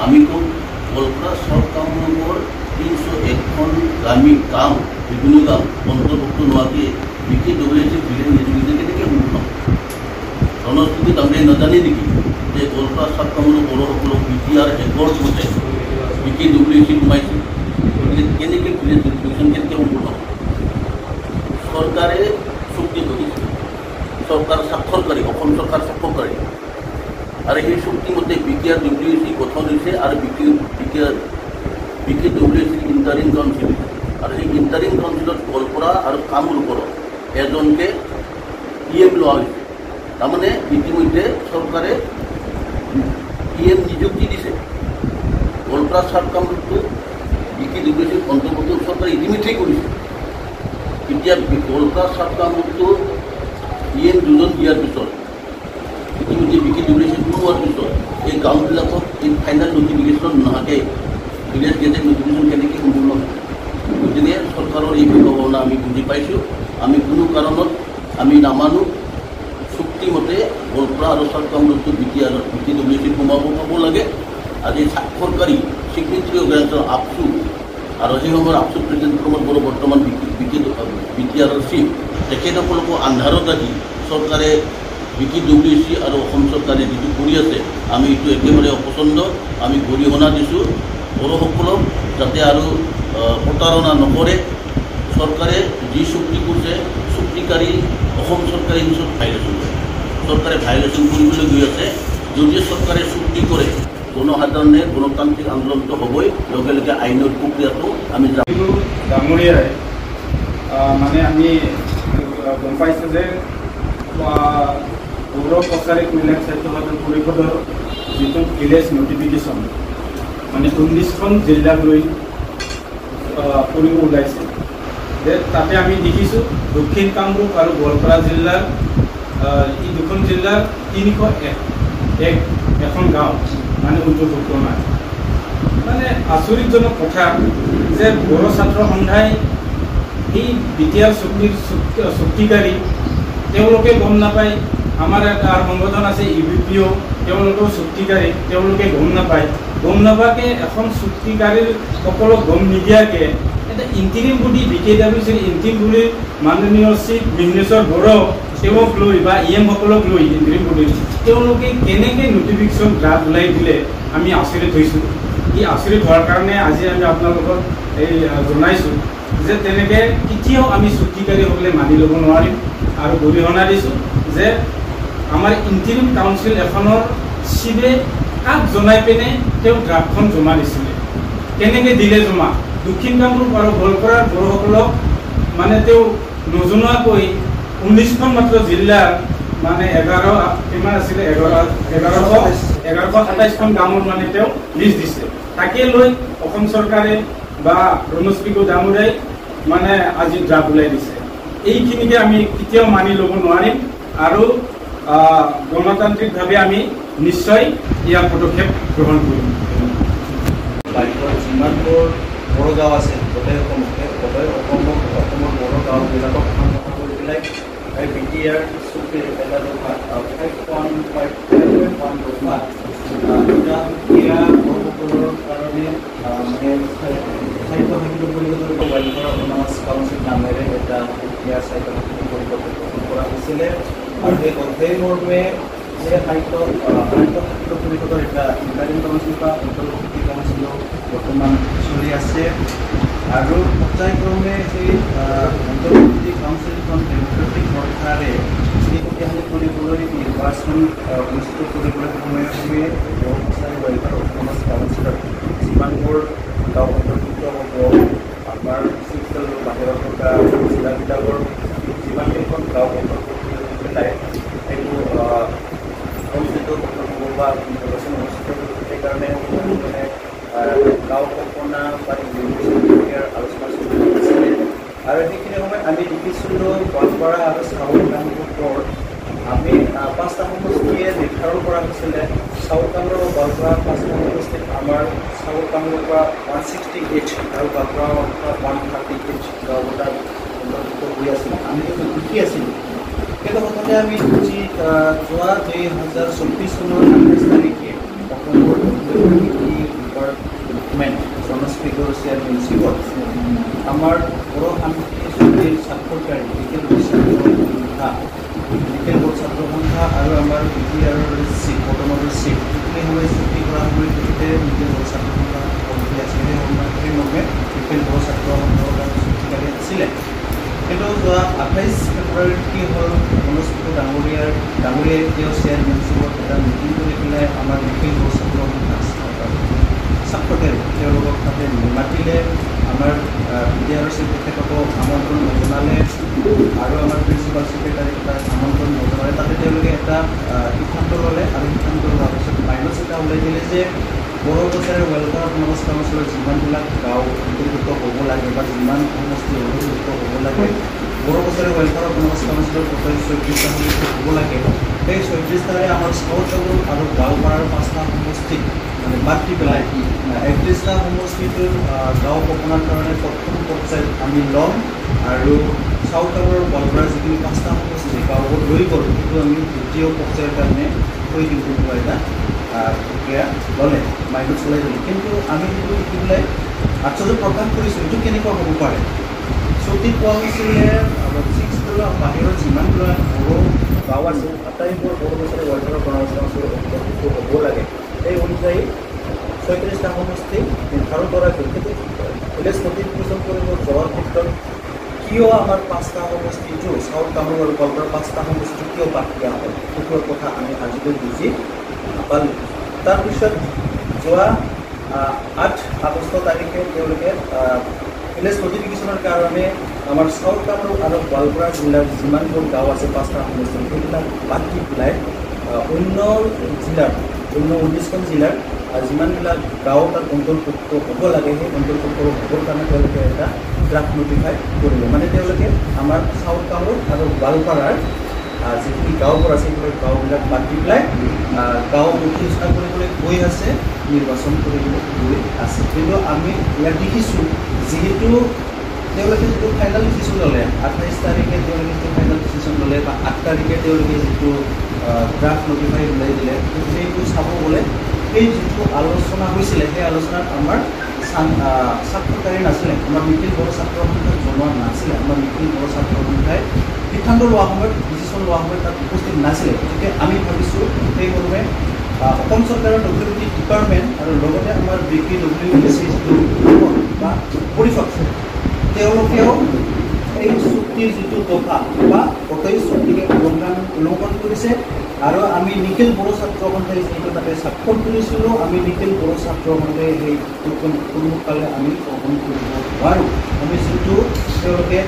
আমি তো গোৱালপাৰা সাউথ কামৰূপৰ 301খন গ্ৰামীণ গাঁও বিভিন্ন গাঁও অন্তৰ্ভুক্ত নোহোৱাকৈ BKWC ভিলেজ নিযুক্তি কেনেকৈ সম্পূৰ্ণ জনশ্ৰুতি তাৰমানে নাজানে নেকি যে গোৱালপাৰা সাউথ কামৰূপ বড়োসকলক BTR একৰ্ড মতে BKWC সোমাইছিল গতিকে কেনেকৈ ভিলেজ নিযুক্তি কেনেকৈ সম্পূৰ্ণ চৰকাৰে চুক্তি কৰিছে চৰকাৰ স্বাক্ষৰকাৰী অসম চৰকাৰ স্বাক্ষৰকাৰী আৰু সেই চুক্তিমতে BKWC গঠন হৈছে আৰু BKWC ইণ্টাৰিম কাউন্সিল আৰু সেই ইণ্টাৰিম কাউন্সিলত গোৱালপাৰা আৰু কামৰূপৰ এজনকে PM লোৱা হৈছে তাৰমানে ইতিমধ্যে চৰকাৰে PM নিযুক্তি দিছে গোৱালপাৰা সাউথ কামৰূপটো BKWC অন্তৰ্ভুক্ত চৰকাৰে ইতিমধ্যেই কৰিছে এতিয়া গোৱালপাৰা সাউথ কামৰূপটো PM দুজন দিয়াৰ পিছত ইতিমধ্যে BKWC সোমোৱাৰ পিছত এই গাঁওবিলাকক এই ফাইনেল নটিফিকেশ্যন নোহোৱাকৈ ভিলেজ গেজেট নটিফিকেশ্যন কেনেকৈ সম্পূৰ্ণ গতিকে চৰকাৰৰ এই সম্ভাৱনা আমি বুজি পাইছোঁ আমি কোনো কাৰণত আমি নামানো চুক্তিমতে গোৱালপাৰা আৰু সাউথ কামৰূপটো BKWC সোমাব পাব লাগে আজি স্বাক্ষৰকাৰী ছিগনেচাৰী অৰ্গেনাইজেশ্যন আপচু আৰু সেই সময়ৰ আপচু প্ৰেচিডেণ্ট প্ৰমোদ বড়ো বৰ্তমান BTRৰ চিফ তেখেতসকলকো আন্ধাৰত ৰাখি চৰকাৰে BKWC আৰু অসম চৰকাৰে যিটো কৰি আছে আমি এইটো একেবাৰে অপচন্দ আমি গৰিহণা দিছোঁ বড়োসকলক যাতে আৰু প্ৰতাৰণা নকৰে চৰকাৰে যি চুক্তি কৰিছে চুক্তিকাৰী অসম চৰকাৰে নিশ্চয় ভাইলেশ্যন কৰে চৰকাৰে ভাইলেশ্যন কৰিবলৈ গৈ আছে যদি চৰকাৰে চুক্তি কৰে জনসাধাৰণে গণতান্ত্ৰিক আন্দোলনটো হ'বই লগে লগে আইনৰ প্ৰক্ৰিয়াটো আমি ডাঙৰীয়াই মানে আমি গম পাইছোঁ যে পৌৰ প্ৰচাৰিক মহিলা স্বাস্থ্য পৰিষদৰ যিটো ভিলেজ নটিফিকেশ্যন মানে 19খন জিলাক লৈ কৰিব ওলাইছে যে তাতে আমি দেখিছোঁ দক্ষিণ কামৰূপ আৰু গোৱালপাৰা জিলাৰ এই দুখন জিলাৰ 301 এখন গাঁও মানে অন্তৰ্ভুক্ত নাই মানে আচৰিতজনক কথা যে বড়ো ছাত্ৰ সন্থাই এই BTR চুক্তিকাৰী তেওঁলোকে গম নাপায় আমাৰ এটা সংগঠন আছে EBPO তেওঁলোকেও চুক্তিকাৰী তেওঁলোকে গম নাপায় এখন চুক্তিকাৰীৰ সকলো গম নিদিয়াকৈ এটা ইণ্টিৰিম বডি BKWC ইণ্টিৰিম বডিৰ মাননীয় চিফ বিঘ্নেশ্বৰ বড়ো তেওঁক লৈ বা EM সকলক লৈ ইণ্টিৰিম বডিৰ তেওঁলোকে কেনেকৈ নটিফিকেশ্যন ড্ৰাফ্ট ওলাই দিলে আমি আচৰিত হৈছোঁ এই আচৰিত হোৱাৰ কাৰণে আজি আমি আপোনালোকক এই জনাইছোঁ যে তেনেকৈ কেতিয়াও আমি চুক্তিকাৰীসকলে মানি ল'ব নোৱাৰিম আৰু গৰিহণা দিছোঁ যে আমাৰ ইণ্টিৰিম কাউন্সিল এখনৰ চিফে কাক জনাই পিনে তেওঁ ড্ৰাফ্টখন জমা দিছিলে কেনেকৈ দিলে জমা দক্ষিণ কামৰূপ আৰু গোৱালপাৰাৰ বড়োসকলক মানে তেওঁ নজনোৱাকৈ 19খন মাত্ৰ জিলাৰ মানে 1127খন গাঁৱৰ মানে তেওঁ লিষ্ট দিছে তাকে লৈ অসম চৰকাৰে বা ৰমেশ পিগু ডাঙৰীয়াই মানে আজি ড্ৰাফ্ট ওলাই দিছে এইখিনিকে আমি কেতিয়াও মানি ল'ব নোৱাৰিম আৰু গণতান্ত্ৰিকভাৱে আমি নিশ্চয় ইয়াৰ পদক্ষেপ গ্ৰহণ কৰিম যিমানবোৰ বড়ো গাঁও আছে গোটেই অসমৰ বড়ো গাঁওবিলাকক সংগ্ৰহ কৰি পেলাই BTR চুক্তিৰ এটা দফা 5.1 দফা এয়া বড়োসকলৰ কাৰণে মানে সাহিত্য সাহিত্য পৰিষদৰ গোৱালপাৰা অট'নমাছ কাউন্সিল নামেৰে এটা BTR সাহিত্য সাহিত্য পৰিষদ গঠন কৰা হৈছিলে আৰু সেই মৰ্মে যে সাহিত্য সাহিত্য পৰিষদৰ এটা ইণ্টাৰিম কাউন্সিল বা অন্তৰ্ভুক্তি কাউন্সিলো বৰ্তমান চলি আছে আৰু পৰ্যায়ক্ৰমে সেই অন্তৰ্ভুক্তি কাউন্সিলখন ডেমক্ৰেটিক প্ৰথাৰে শক্তিশালী কৰিবলৈ নিৰ্বাচন অনুষ্ঠিত কৰিবলৈ সময়ে সময়ে বড়োচাৰী ৱেলফেয়াৰ অট'নমাছ কাউন্সিলত যিমানবোৰ গাঁও অন্তৰ্ভুক্ত হ'ব আমাৰ চিফিকেল বাহিৰত থকা জিলাবিলাকৰ যিমানকেইখন গাঁও অন্তৰ্ভুক্ত হৈ পেলাই এইটো অনুষ্ঠিত হ'ব বা নিৰ্বাচন অনুষ্ঠিত কৰিব সেইকাৰণে মানে গাঁও কল্পনা বা প্ৰক্ৰিয়াৰ আলোচনা চলি আছিলে আৰু সেইখিনি সময়ত আমি দেখিছিলোঁ গোৱালপাৰা আৰু সাউথ কামৰূপৰ আমি 5টা সমষ্টিয়ে নিৰ্ধাৰণ কৰা হৈছিলে সাউথ কামৰূপ গোৱালপাৰা 5টা সমষ্টিত আমাৰ সাউথ কামৰূপৰ 168 আৰু গোৱালপাৰা 138 গাঁও তাত অন্তৰ্ভুক্ত হৈ আছিল আমি কিন্তু দুখী আছিলোঁ কিন্তু হঠাতে আমি যোৱা 2024 চনৰ 28 তাৰিখে অসমৰ চেয়াৰম্যানশ্বিপত আমাৰ বড়ো শান্তি চুক্তিৰ স্বাক্ষৰকাৰী লিখেল বোৰ্ড ছাত্ৰ সংঘা আৰু আমাৰ বৰ্তমানৰ চিট সেইসমূহে চুক্তি কৰাৰ সময়ত তেখেতে লিখেল বোৰ্ড ছাত্ৰ সংঘা সমিতি আছিলে সেইমৰ্মে লিখেল বোৰ্ড ছাত্ৰ সংঘৰ চুক্তিকাৰী আছিলে। কিন্তু যোৱা 28 ফেব্ৰুৱাৰীত কি হ'ল মনোজ ডাঙৰীয়াই তেওঁ চেয়াৰমেনশ্বিপত এটা মিটিং কৰি পেলাই আমাৰ লিখেল বোৰ্ড ছাত্ৰ সংঘা ছাত্ৰকাৰী তেওঁলোকক তাতে মাতিলে, আমাৰ বিদ্যালয় তেখেতকো আমন্ত্ৰণ নজনালে আৰু আমাৰ প্ৰিন্সিপাল ছেক্ৰেটাৰীক এটা আমন্ত্ৰণ নজনালে। তাতে তেওঁলোকে এটা সিদ্ধান্ত ল'লে আৰু সিদ্ধান্ত লোৱাৰ পিছত মাইনছ এটা ওলাই দিলে যে বড়ো কছাৰী ৱেলফেয়াৰ অট'নমাছ কাউন্সিলৰ যিমানবিলাক গাঁও অন্তৰ্ভুক্ত হ'ব লাগে বা যিমান সমষ্টি অন্তৰ্ভুক্ত হ'ব লাগে, বড়ো কছাৰী ৱেলফেয়াৰ অট'নমাছ কাউন্সিলৰ টোটেল 34টা সমষ্টি হ'ব লাগে। সেই 34টাৰে আমাৰ চাউথ টাউন আৰু গাঁওপাৰাৰ 5টা সমষ্টিক মানে বাদ দি পেলাই 31টা সমষ্টিটোৰ গাঁও কল্পনাৰ কাৰণে প্ৰথম পৰ্যায়ত আমি ল'ম আৰু চাউথ টাউনৰ গোৱালপাৰাৰ যিখিনি 5টা সমষ্টি গাঁওবোৰ লৈ গ'ল সেইটো আমি দ্বিতীয় পৰ্যায়ৰ কাৰণে থৈ দিম বুলি এটা প্ৰক্ৰিয়া ল'লে, মাইণ্ডত চলাই দিলে। কিন্তু আমি যিটো শিকি পেলাই আশ্চৰ্য প্ৰকাশ কৰিছোঁ এইটো কেনেকুৱা হ'ব পাৰে। চুক্তিত কোৱা হৈছিলে বাহিৰত যিমানবিলাক বড়ো গাঁও আছে আটাইবোৰ বড়ো কছাৰী ৱেলফেয়াৰ অট'নমাছ কাউন্সিলৰ অন্তৰ্ভুক্ত হ'ব লাগে। এই অনুযায়ী 36টা সমষ্টি নিৰ্ধাৰণ কৰা হৈছিল। কিন্তু ভিলেজ নটিফিকেশ্যন কৰিব যোৱাৰ ক্ষেত্ৰত কিয় আমাৰ 5টা সমষ্টিটো চাউথ টাউন আৰু গোৱালপাৰাৰ 5টা সমষ্টি কিয় বাদ দিয়া হ'ল সেইটোৰ কথা আমি আজিলৈ বুজি নাপালোঁ। তাৰপিছত যোৱা 8 আগষ্ট তাৰিখে তেওঁলোকে ভিলেজ নটিফিকেশ্যনৰ কাৰণে আমাৰ চাউথ টাউন আৰু গোৱালপাৰা জিলাৰ যিমানবোৰ গাঁও আছে 5টা সমষ্টি সেইবিলাক বাদ দি পেলাই অন্য জিলাৰ 19খন জিলাৰ যিমানবিলাক গাঁও তাত অন্তৰ্ভুক্ত হ'ব লাগে সেই অন্তৰ্ভুক্ত হ'বৰ কাৰণে তেওঁলোকে এটা ড্ৰাফ্ট নটিফাই কৰিব। মানে তেওঁলোকে আমাৰ চাউথ টাউন আৰু গোৱালপাৰাৰ যিখিনি গাঁওবোৰ আছে সেইবিলাক গাঁওবিলাক বাদ দি পেলাই গাঁও প্ৰতিষ্ঠা কৰিবলৈ গৈ আছে, নিৰ্বাচন কৰিবলৈ গৈ আছে। কিন্তু আমি ইয়াত দেখিছোঁ যিহেতু তেওঁলোকে যিটো ফাইনেল ডিচিশ্যন ল'লে 28 তাৰিখে তেওঁলোকে যিটো ফাইনেল ডিচিশ্যন ল'লে বা 8 তাৰিখে তেওঁলোকে যিটো ড্ৰাফ্ট নটিফাই ওলাই দিলে সেইটো চাব গ'লে সেই যিটো আলোচনা হৈছিলে সেই আলোচনাত আমাৰ ছাত্ৰকাৰী নাছিলে, আমাৰ নিখিল বড়ো ছাত্ৰ সংঘাক জনোৱা নাছিলে। আমাৰ নিখিল বড়ো ছাত্ৰ সংঘাই সিদ্ধান্ত লোৱা সময়ত ডিচিশ্যন লোৱা সময়ত তাত উপস্থিত নাছিলে। গতিকে আমি ভাবিছোঁ সেই মৰ্মে অসম চৰকাৰৰ WBT ডিপাৰ্টমেণ্ট আৰু লগতে আমাৰ BPWEC যিটো বা পৰিষদ তেওঁলোকেও এই চুক্তিৰ যিটো দফা বা গোটেই চুক্তিকে উলংঘন কৰিছে। আৰু আমি নিখিল বড়ো ছাত্ৰ সন্থাই যিহেতু তাতে স্বাক্ষৰ কৰিছিলোঁ, আমি নিখিল বড়ো ছাত্ৰ সন্থাই সেই সন্মুখকালে আমি গ্ৰহণ কৰিব নোৱাৰোঁ। আমি যিটো তেওঁলোকে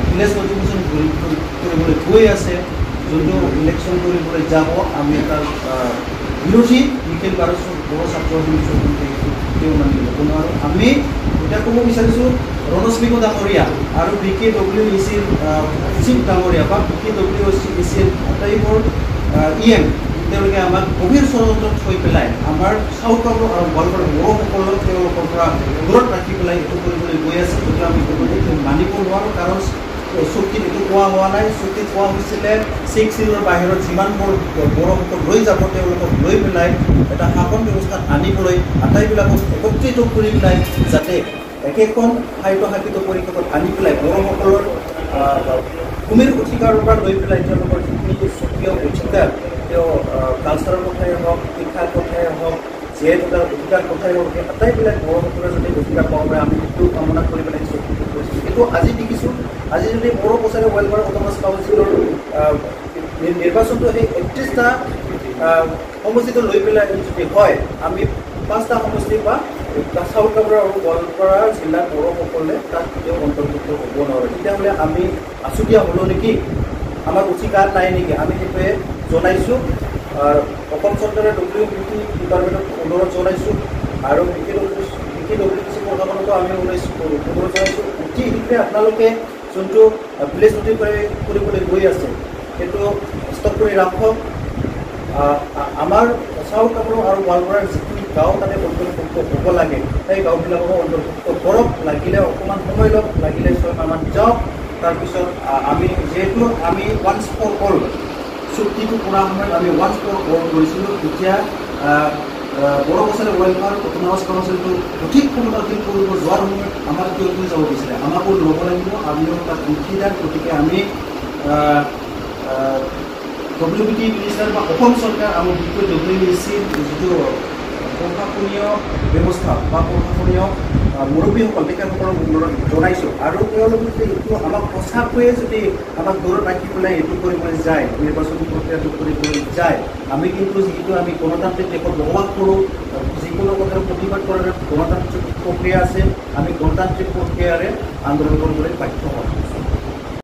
ভিলেজ নটিফিকেশ্যন কৰিবলৈ গৈ আছে, যোনটো ইলেকশ্যন কৰিবলৈ যাব, আমি এটা বিৰোধী নিখিল বড়ো ছাত্ৰ সন্থাই কেতিয়াও মানি ল'ব নোৱাৰোঁ। আমি এতিয়া ক'ব বিচাৰিছোঁ ৰণস্মিক ডাঙৰীয়া আৰু BKWECৰ চিফ ডাঙৰীয়া বা BKWECৰ আটাইবোৰ EM তেওঁলোকে আমাক গভীৰ ষড়যন্ত্ৰত থৈ পেলাই আমাৰ চাউথ টাউন আৰু গোৱালপাৰাৰ বড়োসকলক তেওঁলোকৰ পৰা দূৰত ৰাখি পেলাই এইটো কৰিবলৈ গৈ আছে। গতিকে আমি এইটো মানিব নোৱাৰোঁ, কাৰণ চুক্তিত এইটো কোৱা হোৱা নাই। চুক্তিত কোৱা হৈছিলে 6 জিলাৰ বাহিৰত যিমানবোৰ বড়োসকল লৈ যাব তেওঁলোকক লৈ পেলাই এটা শাসন ব্যৱস্থাত আনিবলৈ আটাইবিলাকক একত্ৰিত কৰি পেলাই যাতে একেখন সাহিত্য পৰিষদত আনি পেলাই বড়োসকলৰ ভূমিৰ অধিকাৰৰ পৰা লৈ পেলাই তেওঁলোকৰ যিখিনি স্বকীয় অধিকাৰ তেওঁ কালচাৰৰ কথাই হওক, শিক্ষাৰ কথাই হওক, জীয়াই থকাৰ অধিকাৰ কথাই হওক, সেই আটাইবিলাক বড়োসকলে যদি অধিকাৰ পাব পাৰে আমি সেইটো কামনা কৰি পেলাই চুক্তিটো কৰিছোঁ। কিন্তু আজি দেখিছোঁ আজি যদি বড়ো কছাৰী ৱেলফেয়াৰ অট'নমাছ কাউন্সিলৰ নিৰ্বাচনটো সেই 31টা সমষ্টিটো লৈ পেলাই যদি হয়, আমি 5টা সমষ্টি বা চাউথ টাউন আৰু গোৱালপাৰা জিলাৰ বড়োসকলে তাত কেতিয়াও অন্তৰ্ভুক্ত হ'ব নোৱাৰে। তেতিয়াহ'লে আমি আছুতীয়া হ'লোঁ নেকি, আমাৰ অধিকাৰ নাই নেকি, আমি সেইটোৱে জনাইছোঁ। অসম চৰকাৰে WBT ডিপাৰ্টমেণ্টক অনুৰোধ জনাইছোঁ আৰু BKWEC প্ৰশাসনকো আমি অনুৰোধ জনাইছোঁ অতি শীঘ্ৰে আপোনালোকে যোনটো ভিলেজ নটিফাই কৰিবলৈ গৈ আছে সেইটো ষ্টপ কৰি ৰাখক। আমাৰ চাউথ টাউন আৰু গোৱালপাৰাৰ যিখিনি গাঁও তাতে অন্তৰ্ভুক্ত হ'ব লাগে সেই গাঁওবিলাককো অন্তৰ্ভুক্ত কৰক, লাগিলে অকণমান সময় লওক, লাগিলে 6 মাহমান যাওক। তাৰপিছত আমি যিহেতু আমি ওৱান্স ফৰ অল চুক্তিটো কৰা সময়ত আমি ওৱান্স ফৰ অল কৰিছিলোঁ, তেতিয়া বড়ো বছৰে ৱেলফেয়াৰ অট'নমাছ কাউন্সিলটো সঠিক ক্ষমতাশীল কৰিব যোৱাৰ সময়ত আমাক কিয় যাব বিচাৰে, আমাকো ল'ব লাগিব, আমিও তাত অংশীদাৰ। গতিকে আমি WBT মিনিষ্টাৰ বা অসম চৰকাৰ আমাৰ বিশেষকৈ WBCৰ যিটো প্ৰশাসনীয় ব্যৱস্থা বা প্ৰশাসনীয় মুৰব্বীসকল তেখেতসকলক জনাইছোঁ। আৰু তেওঁলোকে যদি এইটো আমাক সঁচাকৈয়ে যদি আমাক দূৰত ৰাখি পেলাই এইটো কৰিবলৈ যায়, নিৰ্বাচনী প্ৰক্ৰিয়াটো কৰিবলৈ যায়, আমি কিন্তু যিহেতু আমি গণতান্ত্ৰিক দেশত বসবাস কৰোঁ, যিকোনো কথাৰ প্ৰতিবাদ কৰাৰ গণতান্ত্ৰিক প্ৰক্ৰিয়া আছে, আমি গণতান্ত্ৰিক প্ৰক্ৰিয়াৰে আন্দোলন কৰিবলৈ বাধ্য হওঁ।